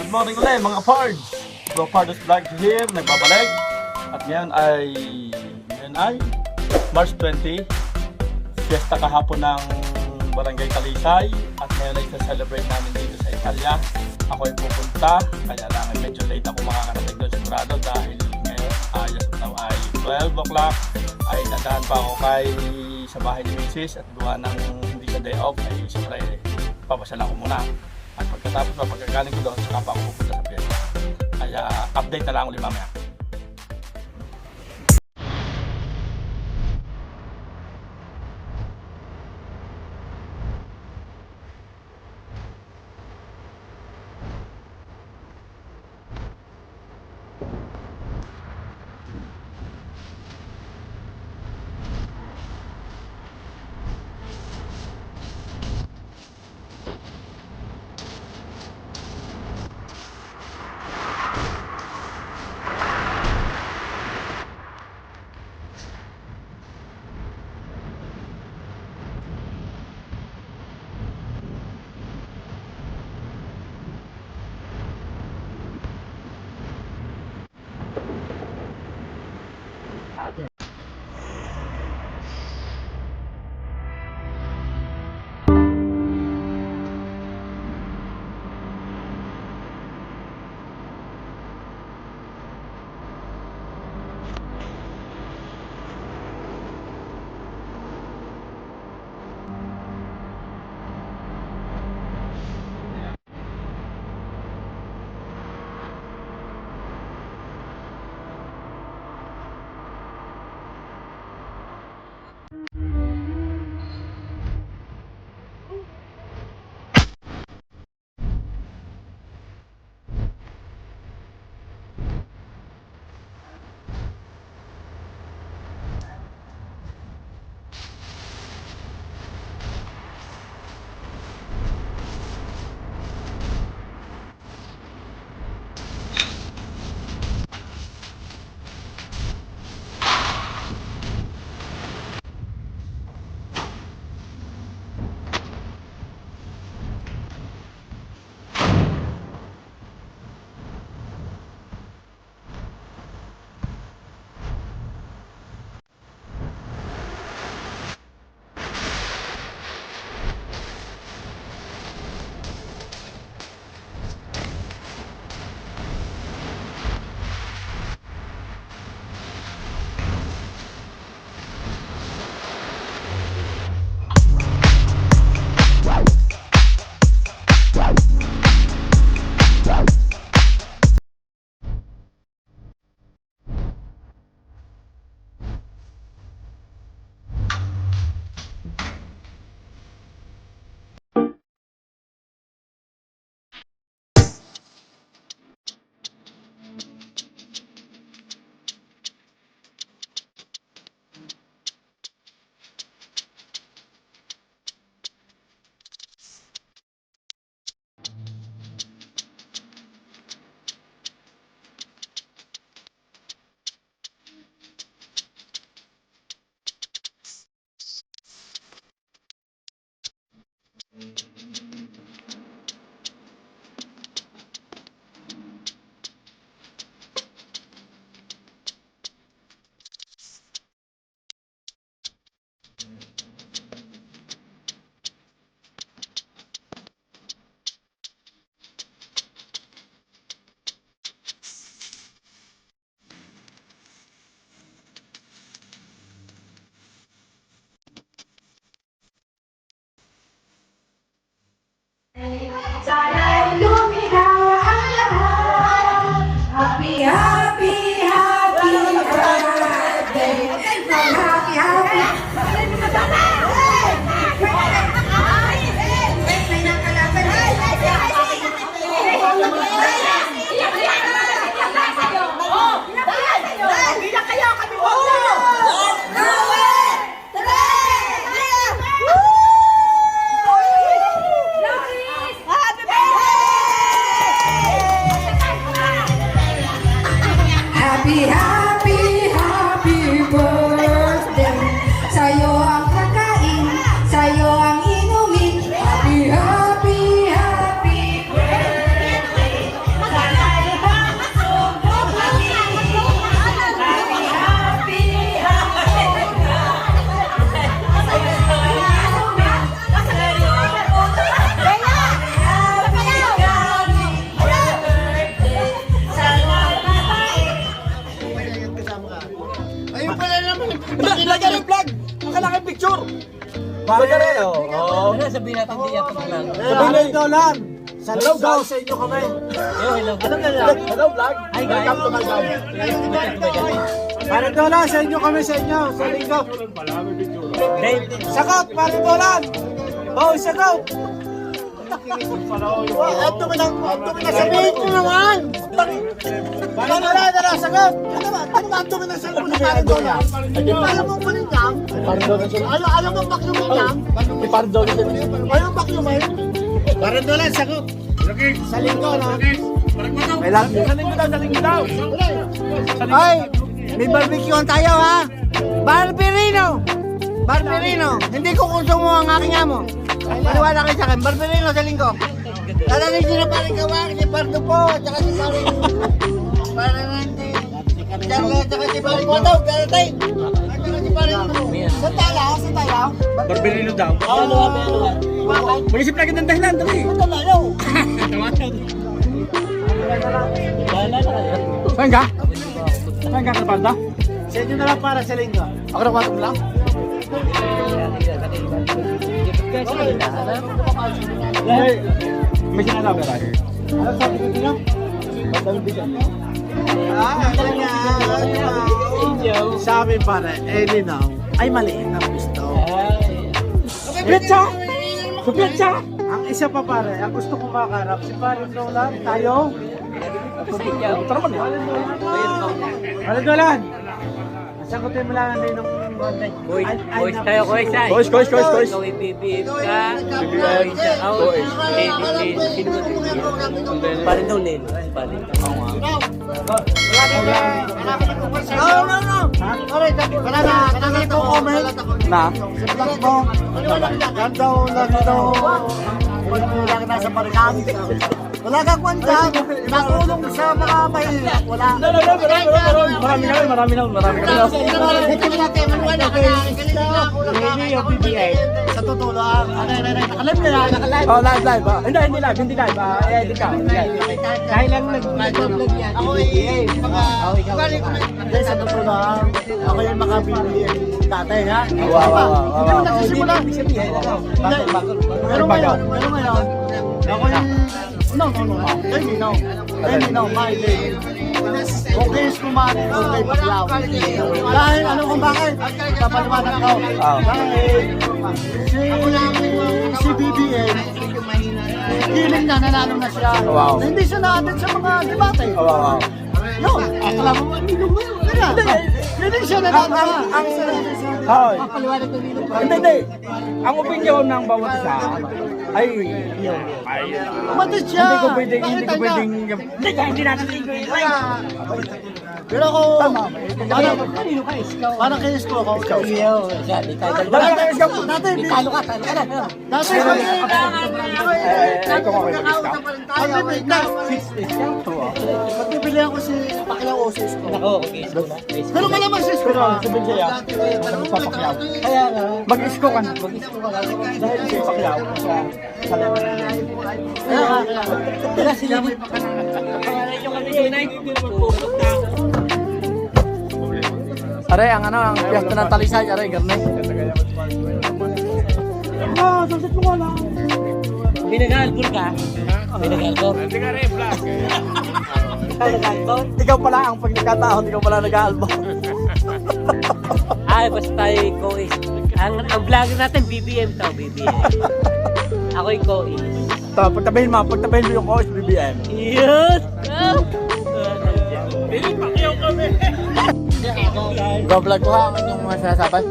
Good morning ulit mga Pards! Bro Pardos Vlog here, nagbabalik. At ngayon ay March 20. Fiesta kahapon ng Barangay Talisay. At ngayon ay sa-celebrate namin dito sa Italia. Ako ay pupunta, kaya lang ay medyo late ako makakarating doon sigurado dahil ngayon ay 12 o'clock. Ay dadaan pa ako sa bahay ni Mrs. at gawa ng hindi siya day off ay siyempre papasyalan ko muna. At pagkatapos pagkagaling ko doon, saka pa ako pupunta sa fiesta. Kaya update na lang ulit mamaya. Pare, oh. Ano sabihin natin di yan pagkalang? $100. Sa linggo sa inyo kami. Hello. Hello, vlog. Hi, guys. Welcome to my vlog. $100 sa inyo kami sa inyo. Sa linggo. Sagot, $100. Oh, sagot. Ang dumi na sabihin ko naman. Dala, sagot. Ano ba ang dumi na sabihin ko na $100? Ayaw mong kulinyam? Ayaw mong bakyuminyam? Ayaw mong bakyumay? $100, sagot. Sa linggo, no? Sa linggo daw. Ay, may barbecue tayo, ha? Barberino! Hindi ko konsumo ang aking amo. Paniwala kayo sa akin, Barberino sa linggo. Talagang sila paring Kawak, si Pardo po, at saka si paring... Parang hindi. At saka si paring Botaw, garatay. At saka si paring... Sa talaw? Barberino daw. Ano? Mag-isip na ng dahilan, dali. Sa talaw? Saan ka? Saan ka, Kapanda? Sa inyo na lang para sa linggo. Ako na kwato lang. May sinasabi tayo. Ano sabi ko din? Sabi pare, Elinaw ay maliit ang gusto. Kupitsa! Ang isa pa pare, ang gusto kong makarap, si pare Nolan, tayo. $100. Sagutin mo lang ang ninong Boys tayo, boys ay. Boys. Ikaw ibibib ka. BBM. Boys. Sino ba? Parin daw Lel. Parin. No. Wala na po comment. Na? Sa vlog mo. Yan daw lagi daw. Wala ka nasa parikan. Wala kang kwenta. Nakulong sa mga mahirap. Wala. Marami na. Sa totoo lang. Nakalive na yan. Oh, live. Hindi live. Edit ka. Dahil lang nag-vlog yan. Ako Dahil sa totoo lang. Ako yung makabili tatay ha. Hindi mo nagsisimula. Pero ngayon. Ako yung... No. Let me know. My day. Kung kayo kumari, kung kayo paglaw. Dahil ano kung bakit? Kapaliwanag ko. Dahil si BBM, feeling na nanalo na siya. Hindi siya natin sa mga debate. Yun. Alam mo, hindi siya nanalo na. Hindi. Ang opinion ng bawat isa ay Umatis siya. hindi ko pwedeng hindi natin Pero ako, parang kay Isko ako. Dati, Talo ka. Dati, magbibili ako si Pacquiao o si Isko. Okay. Pero malamang si Isko. sabihin siya Pacquiao. Kaya nga, Mag-isko ka na. Dahil si Pacquiao kaya sila may Aray, ang piyesta ng Talisay, aray, garne. sunset mo ko lang. Binagalbol ka? Binagalbol? Hindi ka rin vlog. Binagalbol? Ikaw pala ang pag nagkataon, ikaw pala nag-aalbum. Ay, basta tayo co-is. Ang vlogger natin, BBM to, BBM. Ako'y co-is. Ito, pagtabihin mo yung coach BBM. Yes! Go-vlog ko ha, yung mga sinasabi.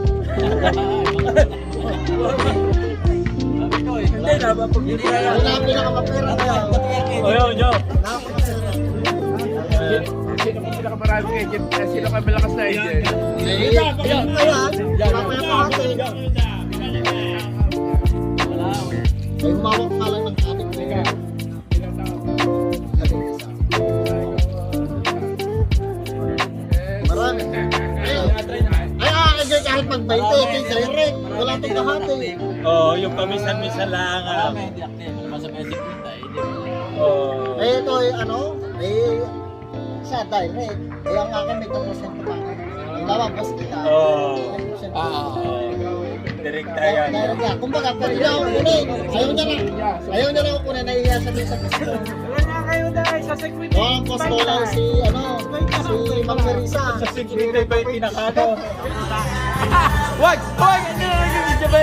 Hindi na ba? Wala ang pinakamapira na yan. Yo. Sino ka malakas na agent? Ay, umawak ka lang ng ating pera. Marami. Ay, kahit mag-20, ito direct. Wala itong kahati. Yung pamisan-misan lang. Hindi active. Naman sa basic punta. Eh, ito ay ano? Eh, siya direct. Eh, ang akin may 2% pa. Ang lalabas kita. 10% pa. direct yan. Direct yan. Kumbaga, pwede na ako kunin. Ayaw niya na ako kunin. Nahihiya sa sa gusto. Ang gusto lang si Mang Marisa. Sa secret ba yung pinakano? Wag! Wag! Ano na nagiging ba?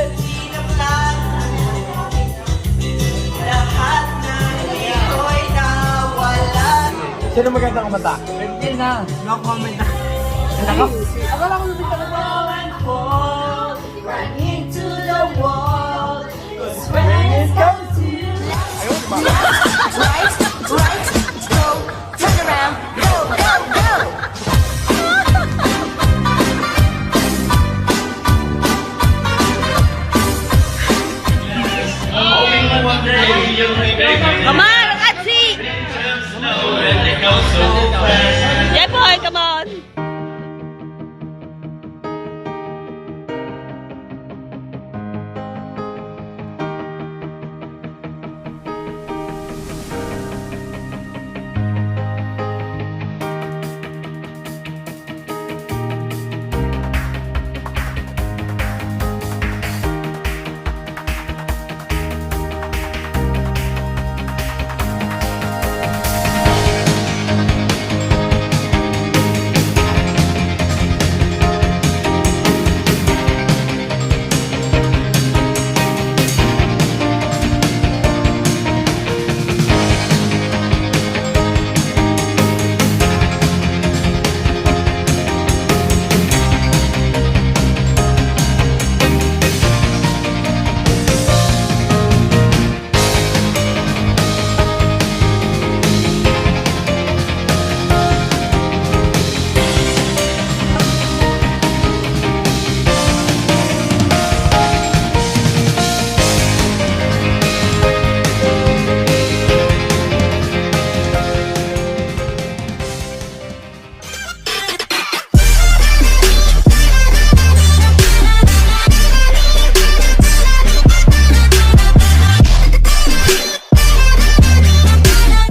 Sino maganda kumanta? Hindi na. No comment na. Akala ko yung Into the wall, 'cause when it comes to right, go, turn around, go, go, go. Come on, let's see! Snow and they go so fast.